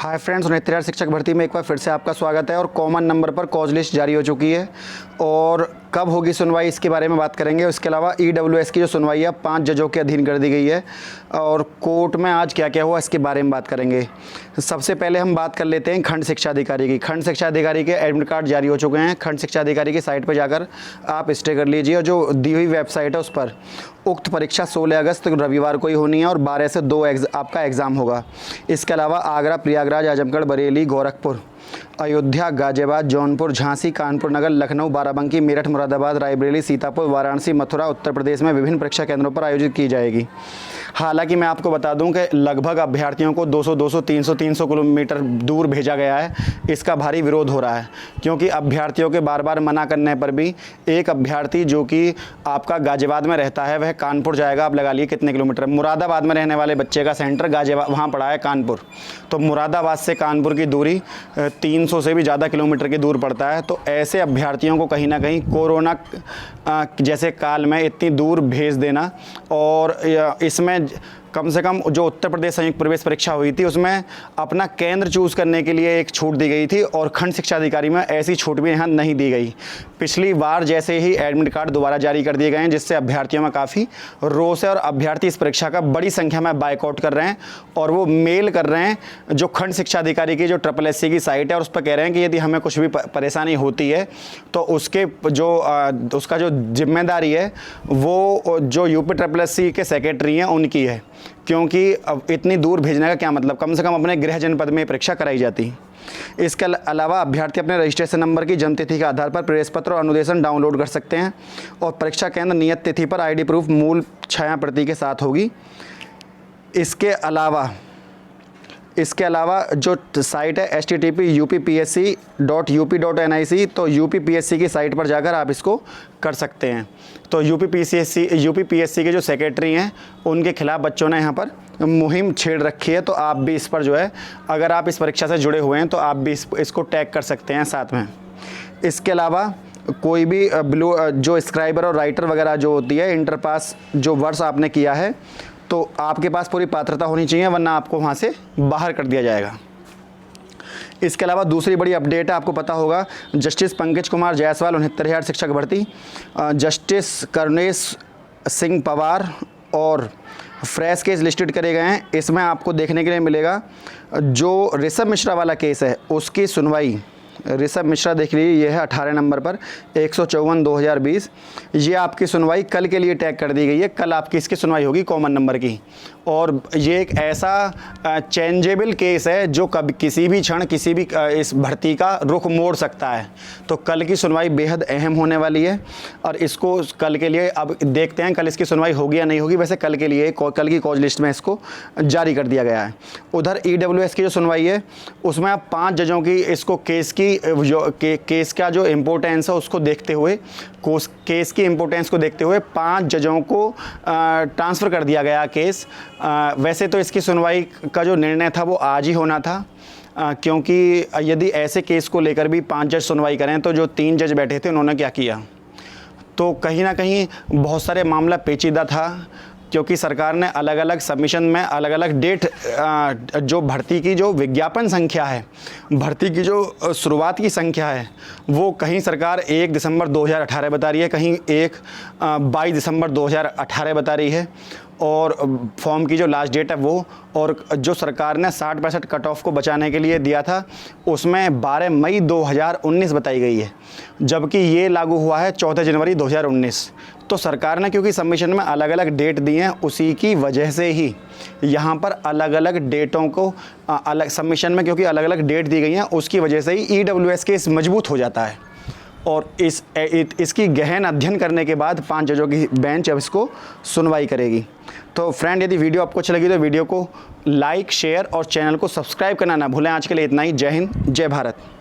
Hi friends, नेत्रयार शिक्षक भर्ती में एक बार फिर से आपका स्वागत है। और कॉमन नंबर पर कॉज लिस्ट जारी हो चुकी है और कब होगी सुनवाई इसके बारे में बात करेंगे। उसके अलावा ईडब्ल्यूएस की जो सुनवाई है 5 जजों के अधीन कर दी गई है और कोर्ट में आज क्या क्या हुआ इसके बारे में बात करेंगे। सबसे पहले हम बात कर लेते हैं खंड शिक्षा अधिकारी की। खंड शिक्षा अधिकारी के एडमिट कार्ड जारी हो चुके हैं। खंड शिक्षा अधिकारी की साइट पर जाकर आप स्टे कर लीजिए और जो दी हुई वेबसाइट है उस पर उक्त परीक्षा 16 अगस्त रविवार को ही होनी है और 12 से 2 आपका एग्ज़ाम होगा। इसके अलावा आगरा, प्रयागराज, आजमगढ़, बरेली, गोरखपुर, अयोध्या, गाजियाबाद, जौनपुर, झांसी, कानपुर नगर, लखनऊ, बाराबंकी, मेरठ, मुरादाबाद, रायबरेली, सीतापुर, वाराणसी, मथुरा, उत्तर प्रदेश में विभिन्न परीक्षा केंद्रों पर आयोजित की जाएगी। हालांकि मैं आपको बता दूं कि लगभग अभ्यर्थियों को 200, 300 किलोमीटर दूर भेजा गया है। इसका भारी विरोध हो रहा है क्योंकि अभ्यर्थियों के बार बार मना करने पर भी एक अभ्यर्थी जो कि आपका गाजियाबाद में रहता है वह कानपुर जाएगा। आप लगा लिए कितने किलोमीटर। मुरादाबाद में रहने वाले बच्चे का सेंटर गाजियाबाद वहाँ पड़ा है कानपुर, तो मुरादाबाद से कानपुर की दूरी 300 से भी ज़्यादा किलोमीटर की दूर पड़ता है। तो ऐसे अभ्यर्थियों को कहीं ना कहीं कोरोना जैसे काल में इतनी दूर भेज देना और इसमें कम से कम जो उत्तर प्रदेश संयुक्त प्रवेश परीक्षा हुई थी उसमें अपना केंद्र चूज़ करने के लिए एक छूट दी गई थी और खंड शिक्षा अधिकारी में ऐसी छूट भी यहाँ नहीं दी गई। पिछली बार जैसे ही एडमिट कार्ड दोबारा जारी कर दिए गए हैं जिससे अभ्यर्थियों में काफ़ी रोष है और अभ्यर्थी इस परीक्षा का बड़ी संख्या में बायकॉट कर रहे हैं और वो मेल कर रहे हैं जो खंड शिक्षा अधिकारी की जो SSC की साइट है और उस पर कह रहे हैं कि यदि हमें कुछ भी परेशानी होती है तो उसका जो जिम्मेदारी है वो जो SSC के सेक्रेटरी हैं उनकी है, क्योंकि अब इतनी दूर भेजने का क्या मतलब। कम से कम अपने गृह जनपद में परीक्षा कराई जाती। इसके अलावा अभ्यर्थी अपने रजिस्ट्रेशन नंबर की जन्म तिथि के आधार पर प्रवेश पत्र और अनुदेशन डाउनलोड कर सकते हैं और परीक्षा केंद्र नियत तिथि पर ID प्रूफ मूल छाया प्रति के साथ होगी। इसके अलावा जो साइट है http://uppsc.up.nic, तो UPPSC की साइट पर जाकर आप इसको कर सकते हैं। तो UPPSC के जो सेक्रेटरी हैं उनके खिलाफ बच्चों ने यहाँ पर मुहिम छेड़ रखी है, तो आप भी इस पर जो है अगर आप इस परीक्षा से जुड़े हुए हैं तो आप भी इसको टैग कर सकते हैं साथ में। इसके अलावा कोई भी जो स्क्राइबर और राइटर वगैरह जो होती है इंटर पास जो वर्ष आपने किया है तो आपके पास पूरी पात्रता होनी चाहिए, वरना आपको वहाँ से बाहर कर दिया जाएगा। इसके अलावा दूसरी बड़ी अपडेट है, आपको पता होगा जस्टिस पंकज कुमार जायसवाल 69,000 शिक्षक भर्ती, जस्टिस करुणेश सिंह पवार और फ्रेश केस लिस्टेड करे गए हैं। इसमें आपको देखने के लिए मिलेगा जो ऋषभ मिश्रा वाला केस है उसकी सुनवाई, ऋषभ मिश्रा देख लीजिए, ये है 18 नंबर पर 154/2020। ये आपकी सुनवाई कल के लिए टैग कर दी गई है। कल आपकी इसकी सुनवाई होगी कॉमन नंबर की और ये एक ऐसा चेंजेबल केस है जो कभी किसी भी क्षण किसी भी इस भर्ती का रुख मोड़ सकता है। तो कल की सुनवाई बेहद अहम होने वाली है और इसको कल के लिए अब देखते हैं कल इसकी सुनवाई होगी या नहीं होगी। वैसे कल के लिए कल की कॉज लिस्ट में इसको जारी कर दिया गया है। उधर ईडब्ल्यूएस की जो सुनवाई है उसमें अब 5 जजों की इसको केस का जो इम्पोर्टेंस है उसको देखते हुए केस की इम्पोर्टेंस को देखते हुए 5 जजों को ट्रांसफ़र कर दिया गया केस। वैसे तो इसकी सुनवाई का जो निर्णय था वो आज ही होना था, क्योंकि यदि ऐसे केस को लेकर भी 5 जज सुनवाई करें तो जो 3 जज बैठे थे उन्होंने क्या किया, तो कहीं ना कहीं बहुत सारे मामला पेचीदा था क्योंकि सरकार ने अलग अलग सबमिशन में अलग अलग डेट जो भर्ती की जो विज्ञापन संख्या है, भर्ती की जो शुरुआत की संख्या है वो कहीं सरकार 1 दिसंबर 2018 बता रही है, कहीं 22 दिसंबर 2018 बता रही है और फॉर्म की जो लास्ट डेट है वो, और जो सरकार ने 60-65 कट ऑफ को बचाने के लिए दिया था उसमें 12 मई 2019 बताई गई है, जबकि ये लागू हुआ है 14 जनवरी 2019। तो सरकार ने क्योंकि सबमिशन में अलग अलग डेट दी हैं उसी की वजह से ही यहाँ पर अलग अलग डेटों को अलग सबमिशन में क्योंकि अलग अलग डेट दी गई हैं उसकी वजह से ही ईडब्ल्यूएस केस मजबूत हो जाता है और इसकी गहन अध्ययन करने के बाद 5 जजों की बेंच अब इसको सुनवाई करेगी। तो फ्रेंड, यदि वीडियो आपको अच्छी लगी तो वीडियो को लाइक, शेयर और चैनल को सब्सक्राइब करना ना भूलें। आज के लिए इतना ही। जय हिंद, जय भारत।